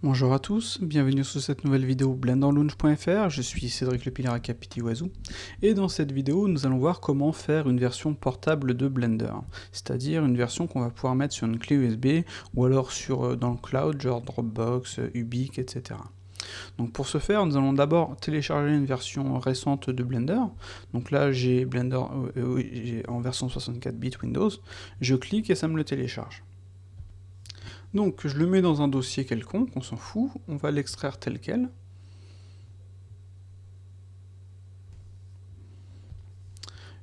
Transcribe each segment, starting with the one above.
Bonjour à tous, bienvenue sur cette nouvelle vidéo blenderlaunch.fr, je suis Cédric Lepilard à Capitiwazoo, et dans cette vidéo nous allons voir comment faire une version portable de Blender, c'est-à-dire une version qu'on va pouvoir mettre sur une clé USB, ou alors dans le cloud, genre Dropbox, Ubique, etc. Donc pour ce faire, nous allons d'abord télécharger une version récente de Blender, donc là j'ai Blender en version 64 bits Windows, je clique et ça me le télécharge. Donc je le mets dans un dossier quelconque, on s'en fout, on va l'extraire tel quel.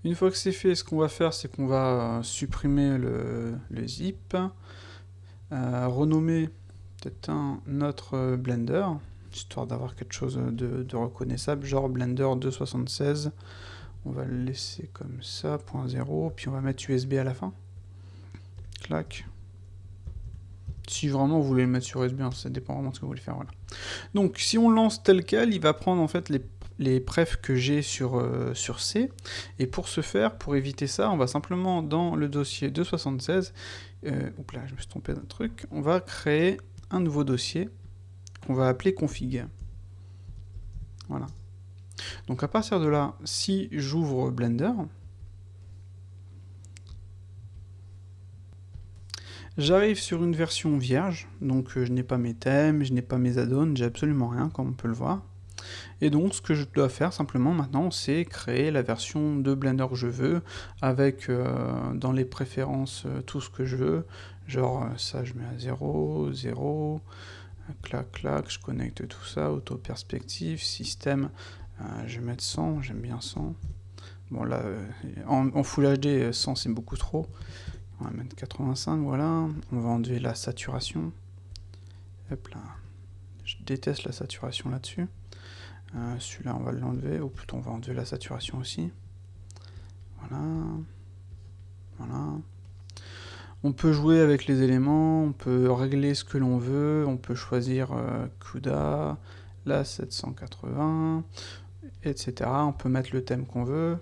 Une fois que c'est fait, ce qu'on va faire, c'est qu'on va supprimer le zip, renommer peut-être un autre Blender, histoire d'avoir quelque chose de reconnaissable, genre Blender 276, on va le laisser comme ça, .0, puis on va mettre USB à la fin. Clac. Si vraiment vous voulez le mettre sur USB, hein, ça dépend vraiment de ce que vous voulez faire, voilà. Donc si on lance tel quel, il va prendre en fait les prefs que j'ai sur C, et pour ce faire, pour éviter ça, on va simplement dans le dossier 276, oups là, je me suis trompé d'un truc, on va créer un nouveau dossier qu'on va appeler config. Voilà. Donc à partir de là, si j'ouvre Blender, j'arrive sur une version vierge, donc je n'ai pas mes thèmes, je n'ai pas mes add-ons, j'ai absolument rien, comme on peut le voir. Et donc ce que je dois faire simplement maintenant, c'est créer la version de Blender que je veux, avec dans les préférences tout ce que je veux, genre ça je mets à 0, 0, clac clac, je connecte tout ça, auto-perspective, système, je vais mettre 100, j'aime bien 100. Bon là, en Full HD, 100 c'est beaucoup trop. On va mettre 85, voilà. On va enlever la saturation. Hop là. Je déteste la saturation là-dessus. Celui-là, on va l'enlever. Ou plutôt, on va enlever la saturation aussi. Voilà. Voilà. On peut jouer avec les éléments. On peut régler ce que l'on veut. On peut choisir CUDA, la 780, etc. On peut mettre le thème qu'on veut.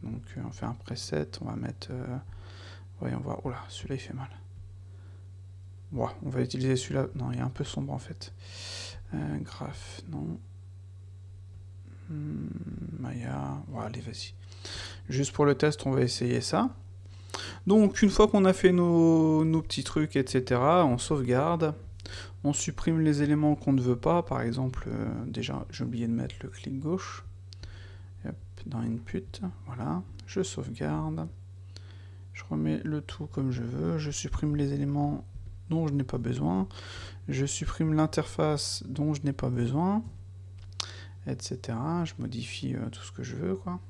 Donc, on fait un preset. On va mettre... voyons voir. Oh là, celui-là il fait mal. Bon, on va utiliser celui-là. Non, il est un peu sombre en fait. Graph, non. Maya. Bon, allez, vas-y. Juste pour le test, on va essayer ça. Donc, une fois qu'on a fait nos petits trucs, etc., on sauvegarde. On supprime les éléments qu'on ne veut pas. Par exemple, déjà, j'ai oublié de mettre le clic gauche. Hop, dans Input. Voilà. Je sauvegarde. Je remets le tout comme je veux. Je supprime les éléments dont je n'ai pas besoin. Je supprime l'interface dont je n'ai pas besoin, etc. Je modifie tout ce que je veux, quoi.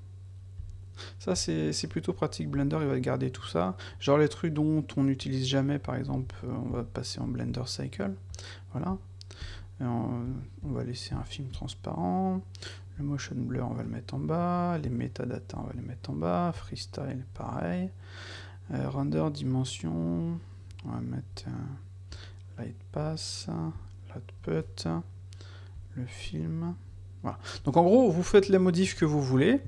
Ça, c'est plutôt pratique. Blender, il va garder tout ça. Genre les trucs dont on n'utilise jamais, par exemple, on va passer en Blender Cycle. Voilà. On va laisser un film transparent. Le motion blur, on va le mettre en bas. Les metadata, on va les mettre en bas. Freestyle, pareil. Render dimension, on va mettre light pass, l'output, le film. Voilà. Donc en gros, vous faites les modifs que vous voulez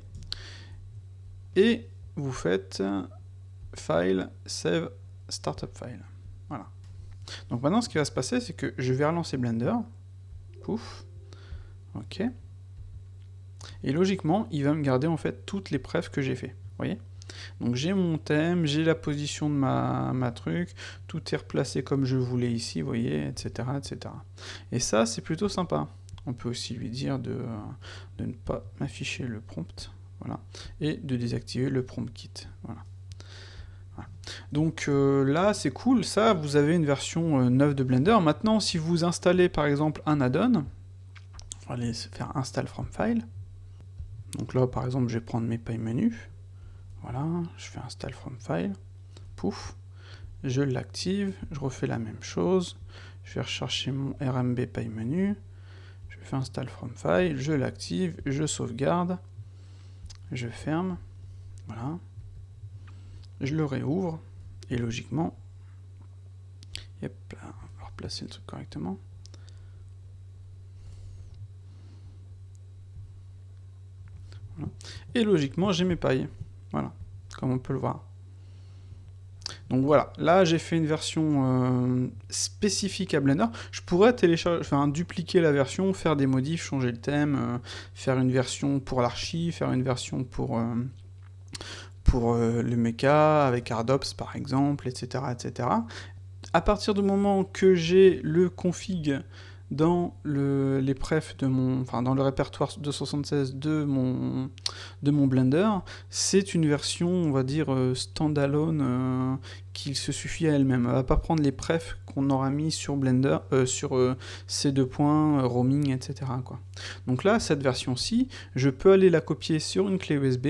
et vous faites file, save, startup file. Voilà. Donc maintenant, ce qui va se passer, c'est que je vais relancer Blender. Pouf. Ok. Et logiquement, il va me garder en fait toutes les prefs que j'ai fait. Vous voyez ? Donc j'ai mon thème, j'ai la position de ma truc, tout est replacé comme je voulais ici, vous voyez, etc., etc. Et ça, c'est plutôt sympa. On peut aussi lui dire de ne pas afficher le prompt, voilà, et de désactiver le prompt kit, voilà. Voilà. Donc là, c'est cool, ça, vous avez une version neuve de Blender. Maintenant, si vous installez par exemple un add-on, on va aller faire install from file. Donc là, par exemple, je vais prendre mes pages menus. Voilà, je fais install from file, pouf, je l'active, je refais la même chose, je vais rechercher mon RMB pay menu, je fais install from file, je l'active, je sauvegarde, je ferme, voilà, je le réouvre, et logiquement, hop là, on va replacer le truc correctement. Voilà. Et logiquement, j'ai mes pailles. Voilà, comme on peut le voir. Donc voilà, là j'ai fait une version spécifique à Blender. Je pourrais télécharger, enfin dupliquer la version, faire des modifs, changer le thème, faire une version pour l'archi, faire une version pour le mecha, avec Ardops par exemple, etc., etc. À partir du moment que j'ai le config dans les prefs de dans le répertoire 276 de mon Blender, c'est une version, on va dire, standalone, qui se suffit à elle-même. Elle va pas prendre les prefs qu'on aura mis sur Blender, sur ces deux points, roaming, etc., quoi. Donc là, cette version-ci, je peux aller la copier sur une clé USB,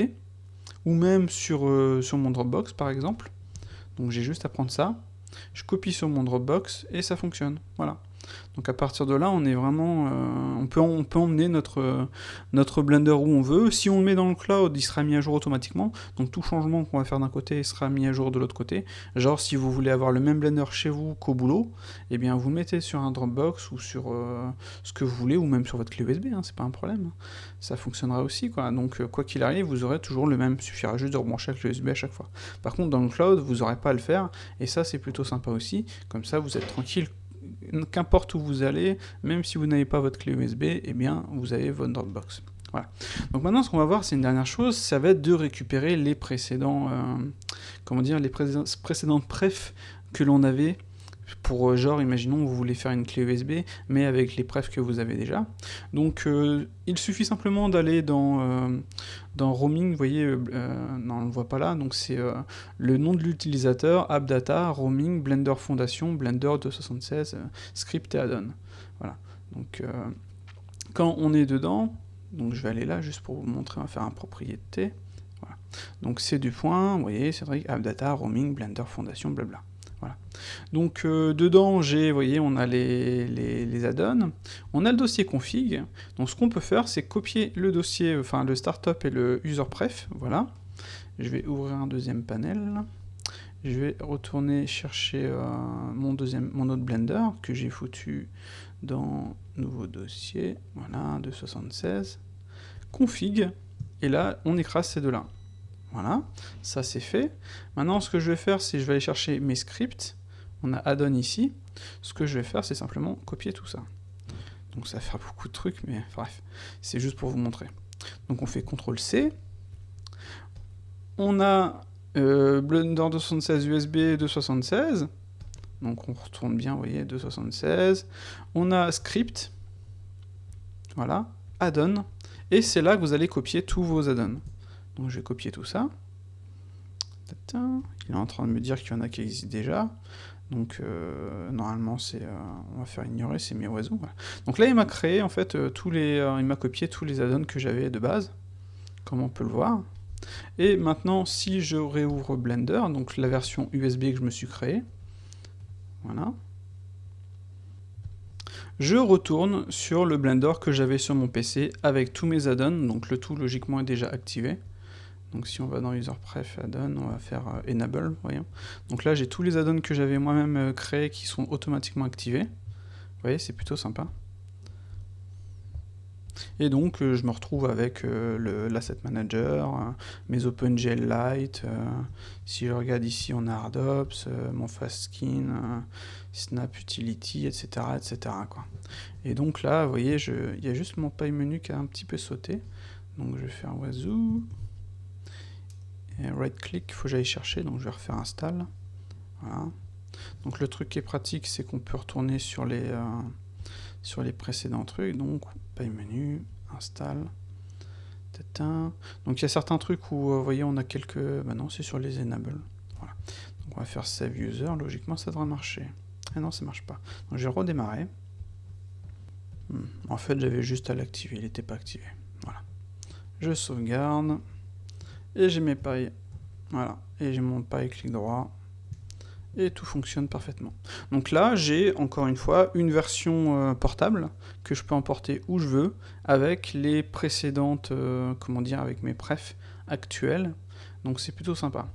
ou même sur mon Dropbox, par exemple. Donc j'ai juste à prendre ça, je copie sur mon Dropbox, et ça fonctionne. Voilà. Donc à partir de là, on est vraiment, on peut emmener notre Blender où on veut. Si on le met dans le cloud, il sera mis à jour automatiquement. Donc tout changement qu'on va faire d'un côté sera mis à jour de l'autre côté. Genre si vous voulez avoir le même Blender chez vous qu'au boulot, eh bien vous le mettez sur un Dropbox ou sur ce que vous voulez, ou même sur votre clé USB, hein, c'est pas un problème. Ça fonctionnera aussi, quoi. Donc quoi qu'il arrive, vous aurez toujours le même. Il suffira juste de rebrancher la clé USB à chaque fois. Par contre, dans le cloud, vous n'aurez pas à le faire, et ça c'est plutôt sympa aussi. Comme ça, vous êtes tranquille. Qu'importe où vous allez, même si vous n'avez pas votre clé USB, eh bien, vous avez votre Dropbox. Voilà. Donc maintenant, ce qu'on va voir, c'est une dernière chose, ça va être de récupérer les précédents, précédentes prefs que l'on avait pour, genre, imaginons, vous voulez faire une clé USB, mais avec les prefs que vous avez déjà. Donc, il suffit simplement d'aller dans roaming, vous voyez, non, on ne le voit pas là, donc c'est le nom de l'utilisateur, AppData, roaming, Blender Foundation, Blender 276, script et add-on. Voilà. Donc, quand on est dedans, donc je vais aller là juste pour vous montrer, on va faire un propriété. Voilà. Donc, c'est du point, vous voyez, c'est vrai, AppData, roaming, Blender Foundation, blabla. Voilà. Donc dedans, vous voyez, on a les add-ons, on a le dossier config. Donc ce qu'on peut faire, c'est copier le dossier, enfin le startup et le user pref. Voilà. Je vais ouvrir un deuxième panel. Je vais retourner chercher mon autre Blender que j'ai foutu dans nouveau dossier. Voilà, 276. Config. Et là, on écrase ces deux-là. Voilà, ça c'est fait. Maintenant, ce que je vais faire, c'est que je vais aller chercher mes scripts. On a add-on ici. Ce que je vais faire, c'est simplement copier tout ça. Donc ça va faire beaucoup de trucs, mais bref, c'est juste pour vous montrer. Donc on fait CTRL-C. On a Blender 276 USB 276. Donc on retourne bien, vous voyez, 276. On a script. Voilà, add-on. Et c'est là que vous allez copier tous vos add-ons. Donc je vais copier tout ça. Il est en train de me dire qu'il y en a qui existent déjà. Donc normalement on va faire ignorer, c'est mes oiseaux. Voilà. Donc là il m'a créé en fait il m'a copié tous les add-ons que j'avais de base, comme on peut le voir. Et maintenant si je réouvre Blender, donc la version USB que je me suis créée, voilà. Je retourne sur le Blender que j'avais sur mon PC avec tous mes add-ons, donc le tout logiquement est déjà activé. Donc si on va dans User Pref Add-on, on va faire Enable, voyons. Donc là j'ai tous les add-ons que j'avais moi-même créés qui sont automatiquement activés. Vous voyez, c'est plutôt sympa. Et donc je me retrouve avec l'Asset Manager, mes OpenGL Lite, si je regarde ici on a Ardops, mon FastSkin, Snap Utility, etc. etc. quoi. Et donc là, vous voyez, il y a juste mon Pie Menu qui a un petit peu sauté. Donc je vais faire Wazoo. Et right-click, il faut que j'aille chercher, donc je vais refaire Install. Voilà. Donc le truc qui est pratique, c'est qu'on peut retourner sur les précédents trucs. Donc, Pie Menu, Install. Donc il y a certains trucs où, vous voyez, on a quelques... Bah non, c'est sur les Enable. Voilà. Donc on va faire Save User, logiquement ça devrait marcher. Ah non, ça marche pas. Donc je vais redémarrer. En fait, j'avais juste à l'activer, il n'était pas activé. Voilà. Je sauvegarde. Et j'ai mes pailles, voilà, et j'ai mon paille clic droit, et tout fonctionne parfaitement. Donc là, j'ai, encore une fois, une version portable, que je peux emporter où je veux, avec les précédentes, avec mes prefs actuels, donc c'est plutôt sympa.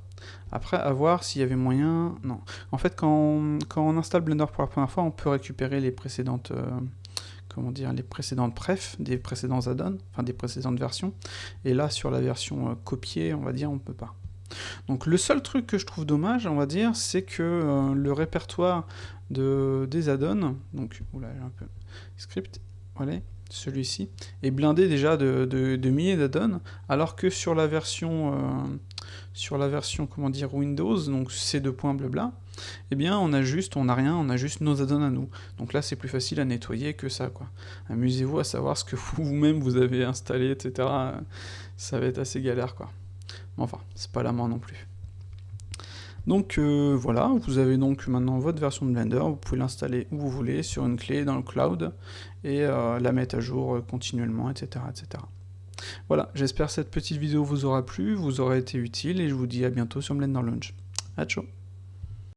Après, à voir s'il y avait moyen... Non. En fait, quand on installe Blender pour la première fois, on peut récupérer les précédentes... les précédentes prefs, des précédents add-ons, enfin des précédentes versions, et là sur la version copiée, on va dire, on peut pas. Donc le seul truc que je trouve dommage, on va dire, c'est que le répertoire des add-ons, donc, oula, j'ai un peu script, voilà, celui-ci, est blindé déjà de milliers d'add-ons, alors que sur la version, comment dire, Windows, donc ces deux points blabla, eh bien on n'a rien, on a juste nos add-ons à nous. Donc là c'est plus facile à nettoyer que ça, quoi. Amusez-vous à savoir ce que vous-même vous avez installé, etc. Ça va être assez galère, quoi. Mais enfin, c'est pas la mort non plus. Donc voilà, vous avez donc maintenant votre version de Blender, vous pouvez l'installer où vous voulez, sur une clé, dans le cloud, et la mettre à jour continuellement, etc., etc. Voilà, j'espère que cette petite vidéo vous aura plu, vous aura été utile, et je vous dis à bientôt sur Blender Launch. À ciao.